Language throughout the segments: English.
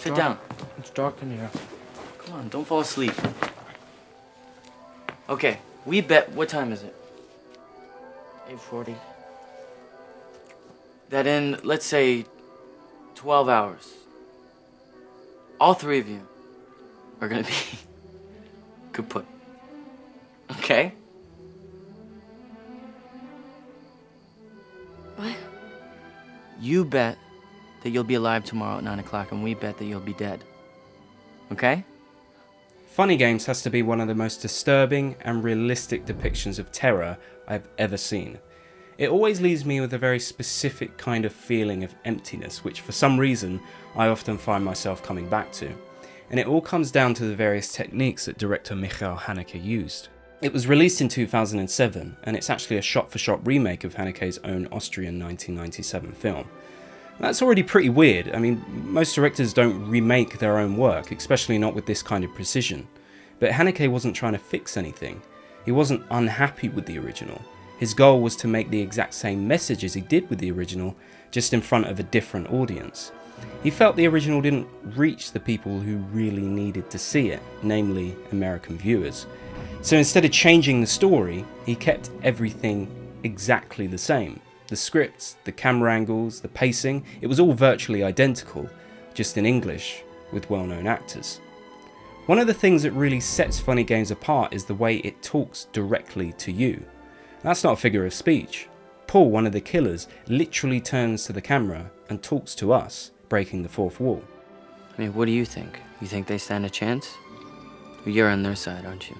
Sit down. It's dark in here. Come on, don't fall asleep. Okay, we bet, what time is it? 8:40. That in, let's say, 12 hours, all three of you are gonna be kaput. Okay? What? You bet that you'll be alive tomorrow at 9 o'clock, and we bet that you'll be dead. Okay? Funny Games has to be one of the most disturbing and realistic depictions of terror I've ever seen. It always leaves me with a very specific kind of feeling of emptiness, which for some reason I often find myself coming back to. And it all comes down to the various techniques that director Michael Haneke used. It was released in 2007, and it's actually a shot-for-shot remake of Haneke's own Austrian 1997 film. That's already pretty weird. I mean, most directors don't remake their own work, especially not with this kind of precision. But Haneke wasn't trying to fix anything. He wasn't unhappy with the original. His goal was to make the exact same message as he did with the original, just in front of a different audience. He felt the original didn't reach the people who really needed to see it, namely American viewers. So instead of changing the story, he kept everything exactly the same. The scripts, the camera angles, the pacing, it was all virtually identical, just in English, with well-known actors. One of the things that really sets Funny Games apart is the way it talks directly to you. That's not a figure of speech. Paul, one of the killers, literally turns to the camera and talks to us, breaking the fourth wall. I mean, what do you think? You think they stand a chance? You're on their side, aren't you?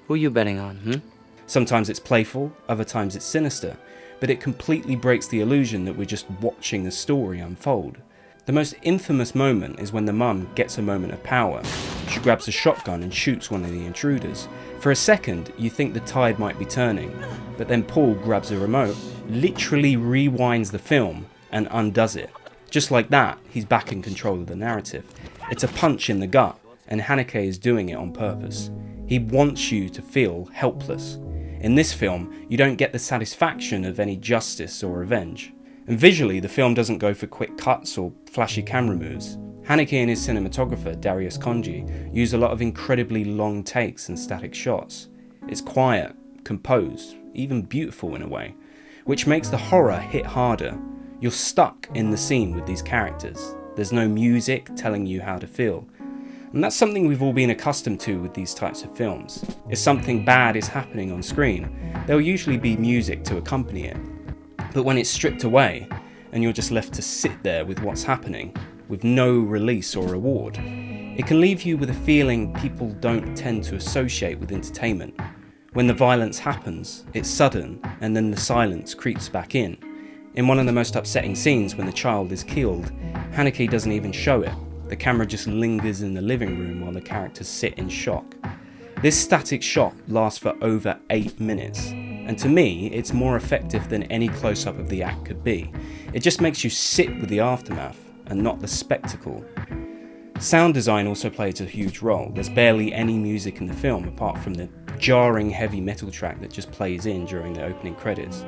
Who are you betting on, Sometimes it's playful, other times it's sinister, but it completely breaks the illusion that we're just watching a story unfold. The most infamous moment is when the mum gets a moment of power. She grabs a shotgun and shoots one of the intruders. For a second, you think the tide might be turning, but then Paul grabs a remote, literally rewinds the film, and undoes it. Just like that, he's back in control of the narrative. It's a punch in the gut, and Haneke is doing it on purpose. He wants you to feel helpless. In this film, you don't get the satisfaction of any justice or revenge. And visually, the film doesn't go for quick cuts or flashy camera moves. Haneke and his cinematographer, Darius Khondji, use a lot of incredibly long takes and static shots. It's quiet, composed, even beautiful in a way, which makes the horror hit harder. You're stuck in the scene with these characters. There's no music telling you how to feel. And that's something we've all been accustomed to with these types of films. If something bad is happening on screen, there'll usually be music to accompany it. But when it's stripped away, and you're just left to sit there with what's happening, with no release or reward, it can leave you with a feeling people don't tend to associate with entertainment. When the violence happens, it's sudden, and then the silence creeps back in. In one of the most upsetting scenes, when the child is killed, Haneke doesn't even show it. The camera just lingers in the living room while the characters sit in shock. This static shot lasts for over 8 minutes, and to me, it's more effective than any close-up of the act could be. It just makes you sit with the aftermath, and not the spectacle. Sound design also plays a huge role. There's barely any music in the film, apart from the jarring heavy metal track that just plays in during the opening credits.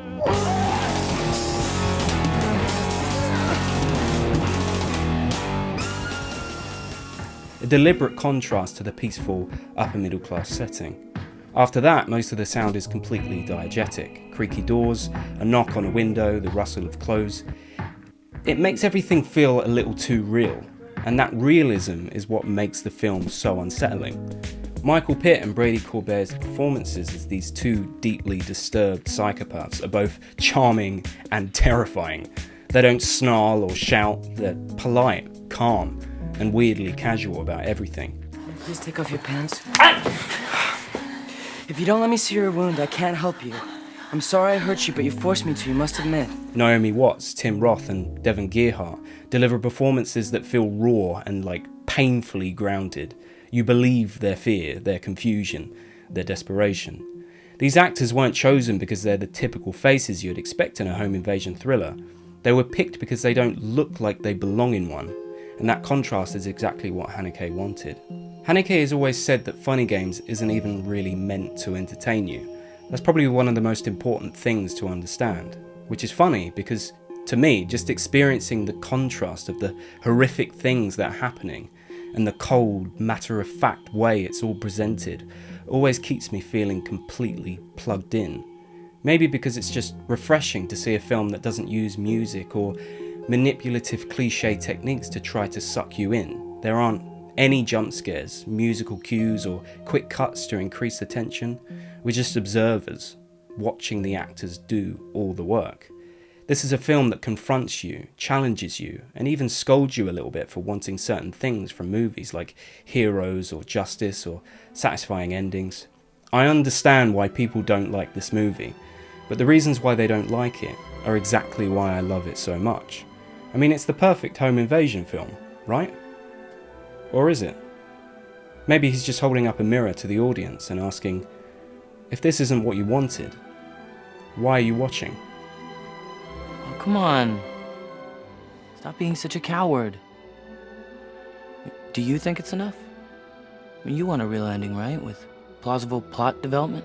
A deliberate contrast to the peaceful upper middle class setting. After that, most of the sound is completely diegetic. Creaky doors, a knock on a window, the rustle of clothes. It makes everything feel a little too real, and that realism is what makes the film so unsettling. Michael Pitt and Brady Corbert's performances as these two deeply disturbed psychopaths are both charming and terrifying. They don't snarl or shout, they're polite, calm, and weirdly casual about everything. Please take off your pants. If you don't let me see your wound, I can't help you. I'm sorry I hurt you, but you forced me to, you must admit. Naomi Watts, Tim Roth, and Devon Gearhart deliver performances that feel raw and painfully grounded. You believe their fear, their confusion, their desperation. These actors weren't chosen because they're the typical faces you'd expect in a home invasion thriller. They were picked because they don't look like they belong in one. And that contrast is exactly what Haneke wanted. Haneke has always said that Funny Games isn't even really meant to entertain you. That's probably one of the most important things to understand. Which is funny, because To me, just experiencing the contrast of the horrific things that are happening and the cold, matter-of-fact way it's all presented always keeps me feeling completely plugged in. Maybe because it's just refreshing to see a film that doesn't use music or manipulative cliché techniques to try to suck you in. There aren't any jump scares, musical cues, or quick cuts to increase the tension. We're just observers, watching the actors do all the work. This is a film that confronts you, challenges you, and even scolds you a little bit for wanting certain things from movies like heroes or justice or satisfying endings. I understand why people don't like this movie, but the reasons why they don't like it are exactly why I love it so much. I mean, it's the perfect home invasion film, right? Or is it? Maybe he's just holding up a mirror to the audience and asking, if this isn't what you wanted, why are you watching? Oh, come on. Stop being such a coward. Do you think it's enough? I mean, you want a real ending, right? With plausible plot development?